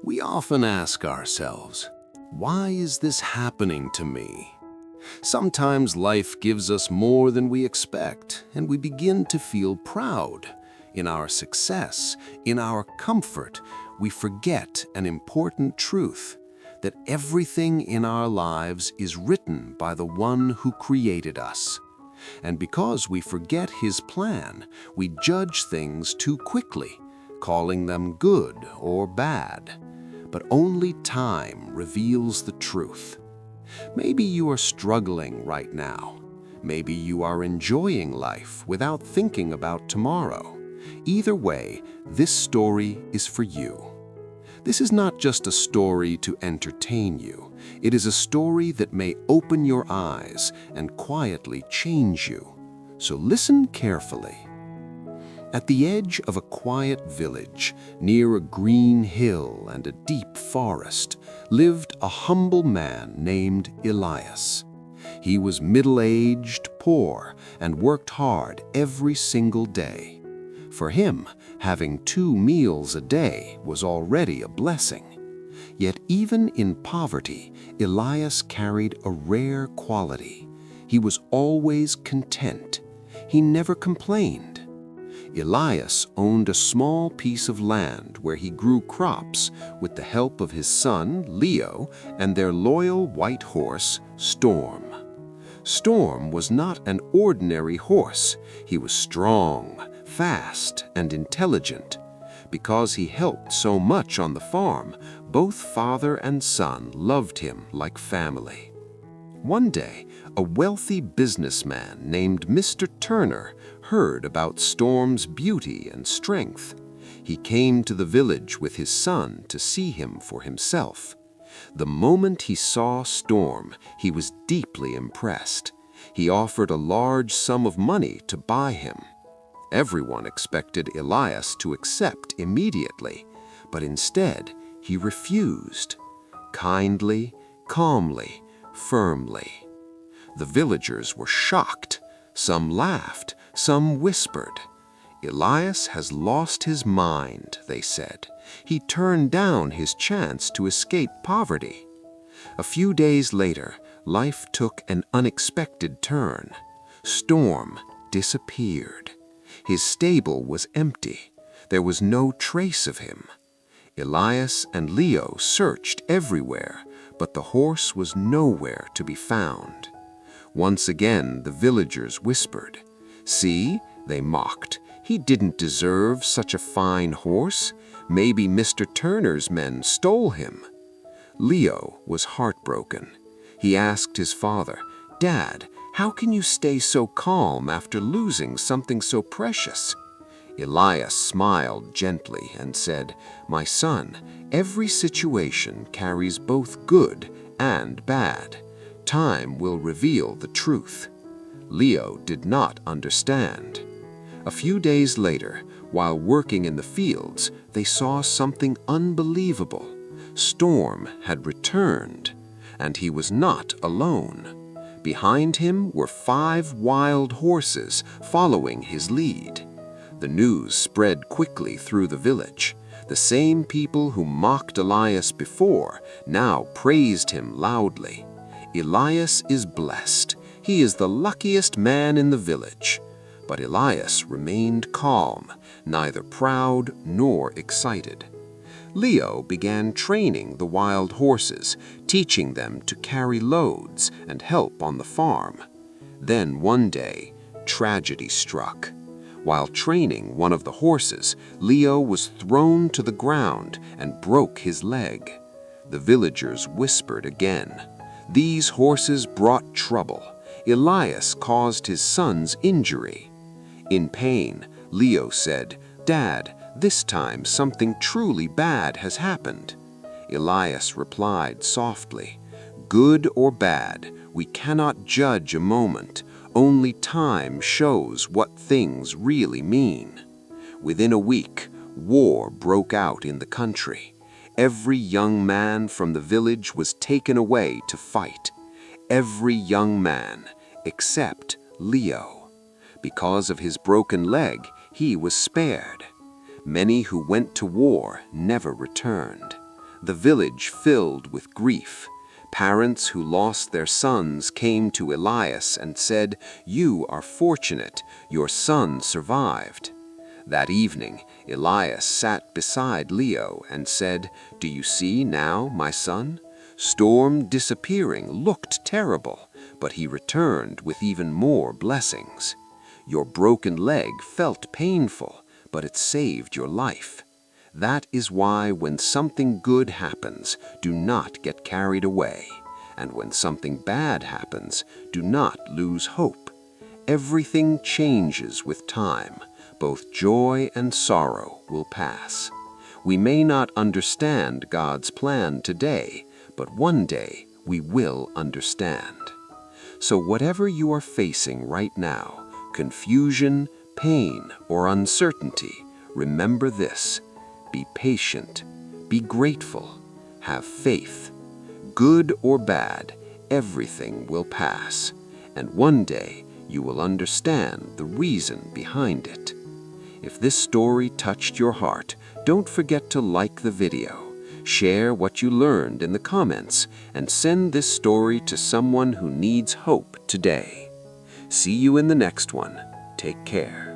We often ask ourselves, why is this happening to me? Sometimes life gives us more than we expect, and we begin to feel proud. In our success, in our comfort, we forget an important truth, that everything in our lives is written by the one who created us. And because we forget his plan, we judge things too quickly, calling them good or bad. But only time reveals the truth. Maybe you are struggling right now. Maybe you are enjoying life without thinking about tomorrow. Either way, this story is for you. This is not just a story to entertain you. It is a story that may open your eyes and quietly change you. So listen carefully. At the edge of a quiet village, near a green hill and a deep forest, lived a humble man named Elias. He was middle-aged, poor, and worked hard every single day. For him, having 2 meals a day was already a blessing. Yet even in poverty, Elias carried a rare quality. He was always content. He never complained. Elias owned a small piece of land where he grew crops with the help of his son, Leo, and their loyal white horse, Storm. Storm was not an ordinary horse. He was strong, fast, and intelligent. Because he helped so much on the farm, both father and son loved him like family. One day, a wealthy businessman named Mr. Turner heard about Storm's beauty and strength. He came to the village with his son to see him for himself. The moment he saw Storm, he was deeply impressed. He offered a large sum of money to buy him. Everyone expected Elias to accept immediately, but instead he refused. Kindly, calmly, firmly. The villagers were shocked. Some laughed, some whispered. "Elias has lost his mind," they said. "He turned down his chance to escape poverty." A few days later, life took an unexpected turn. Storm disappeared. His stable was empty. There was no trace of him. Elias and Leo searched everywhere, but the horse was nowhere to be found. Once again, the villagers whispered. "See," they mocked, "he didn't deserve such a fine horse. Maybe Mr. Turner's men stole him." Leo was heartbroken. He asked his father, "Dad, how can you stay so calm after losing something so precious?" Elias smiled gently and said, "My son, every situation carries both good and bad. Time will reveal the truth." Leo did not understand. A few days later, while working in the fields, they saw something unbelievable. Storm had returned, and he was not alone. Behind him were 5 wild horses following his lead. The news spread quickly through the village. The same people who mocked Elias before now praised him loudly. "Elias is blessed. He is the luckiest man in the village." But Elias remained calm, neither proud nor excited. Leo began training the wild horses, teaching them to carry loads and help on the farm. Then one day, tragedy struck. While training one of the horses, Leo was thrown to the ground and broke his leg. The villagers whispered again. These horses brought trouble. Elias caused his son's injury. In pain, Leo said, "Dad, this time something truly bad has happened." Elias replied softly, "Good or bad, we cannot judge a moment. Only time shows what things really mean." Within a week, war broke out in the country. Every young man from the village was taken away to fight. Every young man, except Leo. Because of his broken leg, he was spared. Many who went to war never returned. The village filled with grief. Parents who lost their sons came to Elias and said, "You are fortunate, your son survived." That evening, Elias sat beside Leo and said, "Do you see now, my son? Storm disappearing looked terrible, but he returned with even more blessings. Your broken leg felt painful, but it saved your life. That is why when something good happens, do not get carried away. And when something bad happens, do not lose hope. Everything changes with time. Both joy and sorrow will pass. We may not understand God's plan today, but one day we will understand." So whatever you are facing right now, confusion, pain, or uncertainty, remember this: be patient, be grateful, have faith. Good or bad, everything will pass, and one day you will understand the reason behind it. If this story touched your heart, don't forget to like the video, share what you learned in the comments, and send this story to someone who needs hope today. See you in the next one. Take care.